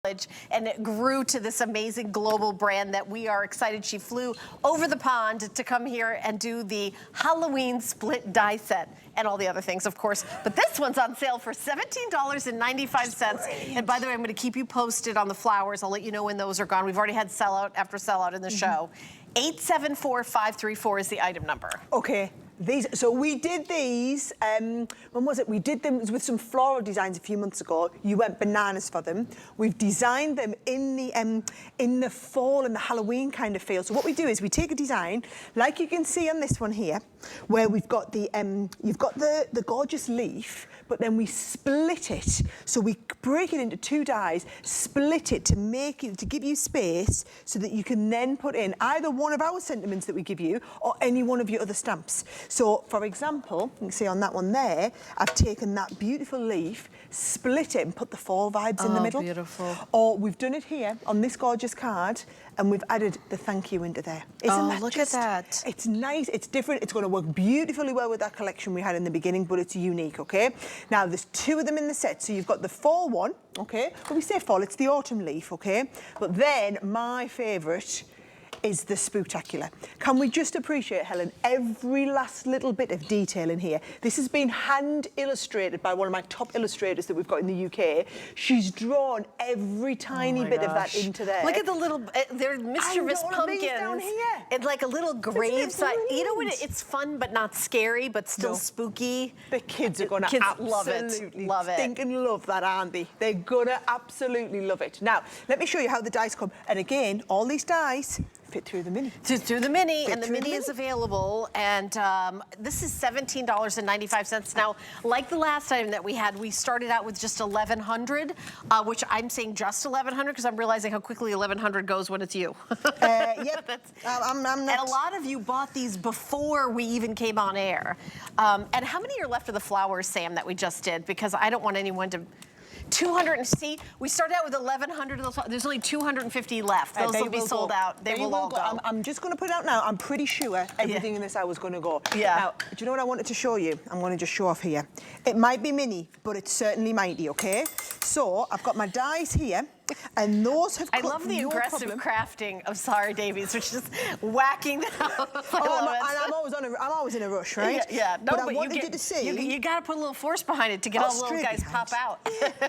and it grew to this amazing global brand that we are excited. She flew over the pond to come here and do the Halloween split die set and all the other things, of course. But this one's on sale for $17.95. And by the way, I'm going to keep you posted on the flowers. I'll let you know when those are gone. We've already had sellout after sellout in the show. 874534 is the item number. Okay. So we did these, when was it? We did them with some floral designs a few months ago. You went bananas for them. We've designed them in the fall and the Halloween kind of feel. So what we do is we take a design, like you can see on this one here, where we've got the, you've got the gorgeous leaf, but then we split it. So we break it into two dies, split it to give you space so that you can then put in either one of our sentiments that we give you or any one of your other stamps. So, for example, you can see on that one there, I've taken that beautiful leaf, split it and put the fall vibes in the middle. Beautiful. Or we've done it here on this gorgeous card and we've added the thank you into there. Isn't that look at that. It's nice, it's different, it's going to work beautifully well with that collection we had in the beginning, but it's unique, okay? Now, there's two of them in the set, so you've got the fall one, okay? When we say fall, it's the autumn leaf, okay? But then, my favourite is the Spooktacular. Can we just appreciate, Helen, every last little bit of detail in here? This has been hand illustrated by one of my top illustrators that we've got in the UK. She's drawn every tiny bit of that into there. Look at the little, they're mischievous pumpkins. Down here. It's like a little gravesite. You know what? It's fun, but not scary, but still spooky. The kids are going to absolutely love it. Think and love that, aren't they? They're going to absolutely love it. Now, let me show you how the dice come. And again, all these dice fit through the mini. Through the mini, and the mini is available, and this is $17.95. Now, like the last item that we had, we started out with just 1,100, which I'm saying just 1,100 because I'm realizing how quickly 1,100 goes when it's you. Yep, I'm not. And a lot of you bought these before we even came on air. And how many are left of the flowers, Sam, that we just did? Because I don't want anyone to... 200, see, we started out with 1,100 of those. There's only 250 left. Those will be sold out. They will all go. I'm just going to put it out now. I'm pretty sure everything in this hour is going to go. Yeah. Now, do you know what I wanted to show you? I'm going to just show off here. It might be mini, but it's certainly mighty, okay? So, I've got my dies here, and those have cut. I love the aggressive crafting of Sarah Davies, which is whacking them out. I'm always in a rush, right? Yeah. No, but I wanted you to see. You got to put a little force behind it to get all the little guys pop out.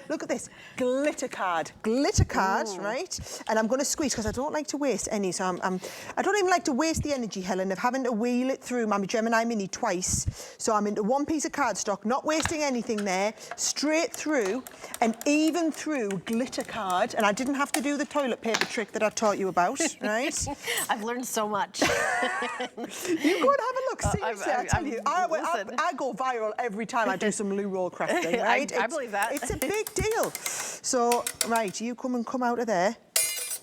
Look at this glitter card, right? And I'm going to squeeze because I don't like to waste any. So I don't even like to waste the energy, Helen, of having to wheel it through my Gemini Mini twice. So I'm into one piece of cardstock, not wasting anything there, straight through, and even through glitter card. And I didn't have to do the toilet paper trick that I taught you about, right? I've learned so much. You go and have a look. Seriously, I tell you, I go viral every time I do some loo roll crafting, right? I believe that. It's a big deal. So, right, you come out of there.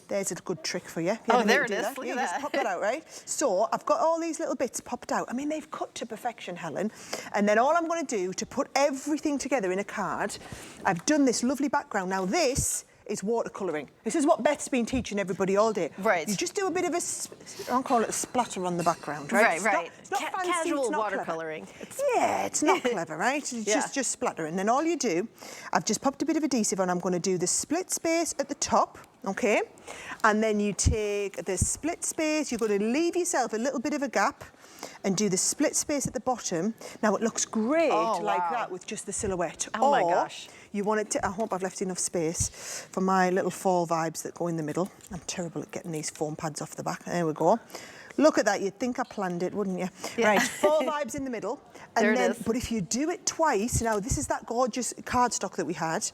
There's a good trick for you. Oh, there it is. Look at that. Just pop that out, right? So, I've got all these little bits popped out. I mean, they've cut to perfection, Helen. And then all I'm going to do to put everything together in a card, I've done this lovely background. Now, this is watercolouring. This is what Beth's been teaching everybody all day. Right. You just do a bit of I'll call it a splatter on the background, right? Right. It's not fancy, casual it's not watercolouring. It's not clever, right? It's just splatter. And then all you do, I've just popped a bit of adhesive on. I'm going to do the split space at the top, okay? And then you take the split space, you're going to leave yourself a little bit of a gap and do the split space at the bottom. Now, it looks great like that with just the silhouette. Oh, my gosh. You want it to, I hope I've left enough space for my little fall vibes that go in the middle. I'm terrible at getting these foam pads off the back. There we go. Look at that. You'd think I planned it, wouldn't you? Yeah. Right, fall vibes in the middle. And there then, it is. but if you do it twice, now this is that gorgeous cardstock that we had,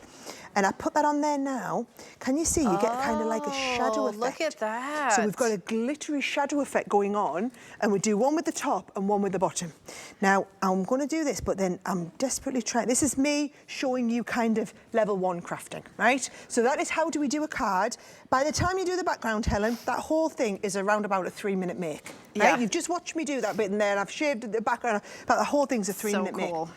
and I put that on there now. Can you see? You get kind of like a shadow effect. Look at that. So we've got a glittery shadow effect going on, and we do one with the top and one with the bottom. Now, I'm going to do this, but then I'm desperately trying. This is me showing you kind of level 1 crafting, right? So that is how do we do a card. By the time you do the background, Helen, that whole thing is around about a 3-minute make. Right? Yeah. You've just watched me do that bit in there, and I've shaved the background, but the whole thing's a 3-minute make. Cool.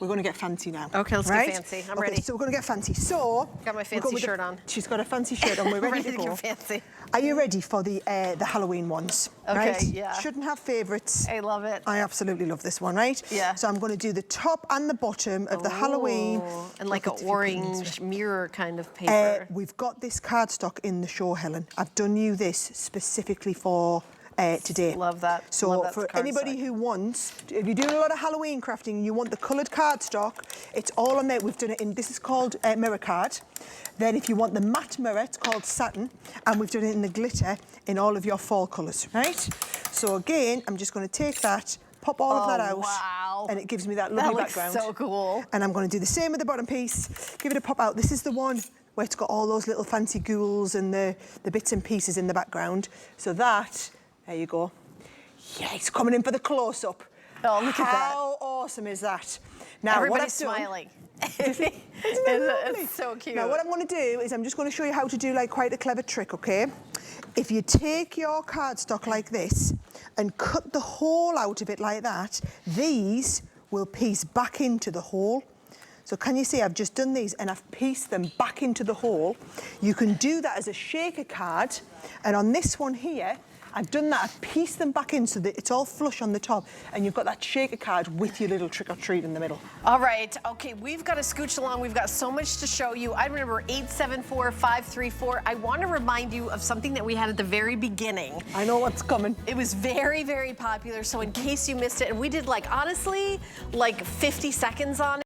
we're going to get fancy now. Okay, let's get fancy. I'm ready. So we're going to get fancy. So got my fancy shirt on. She's got a fancy shirt on. We're ready, ready to go. get fancy. Are you ready for the Halloween ones? Okay, right? yeah. Shouldn't have favourites. I love it. I absolutely love this one, right? Yeah. So I'm going to do the top and the bottom of the Halloween. And like an Look, if you put it in this orange mirror kind of paper. We've got this cardstock in the show, Helen. I've done you this specifically for today. Love that. So Love that for cardstock. anybody who wants, if you're doing a lot of Halloween crafting and you want the coloured cardstock, it's all on there. We've done it in, this is called mirror card. Then if you want the matte mirror, it's called satin. And we've done it in the glitter in all of your fall colours, right? So again, I'm just going to take that, pop all of that out. Wow. And it gives me that lovely background. That looks so cool. And I'm going to do the same with the bottom piece. Give it a pop out. This is the one where it's got all those little fancy ghouls and the bits and pieces in the background. So that, there you go. Yeah, it's coming in for the close-up. Oh, look at that. How awesome is that? Now, Everybody's smiling. It's so cute. Now, what I'm going to do is I'm just going to show you how to do like quite a clever trick, okay? If you take your cardstock like this and cut the hole out of it like that, these will piece back into the hole. So can you see I've just done these and I've pieced them back into the hole. You can do that as a shaker card. And on this one here, I've done that, I've pieced them back in so that it's all flush on the top and you've got that shaker card with your little trick or treat in the middle. All right, okay, we've got to scooch along. We've got so much to show you. I remember 874-534. I want to remind you of something that we had at the very beginning. I know what's coming. It was very, very popular, so in case you missed it, and we did like, honestly, like 50 seconds on it.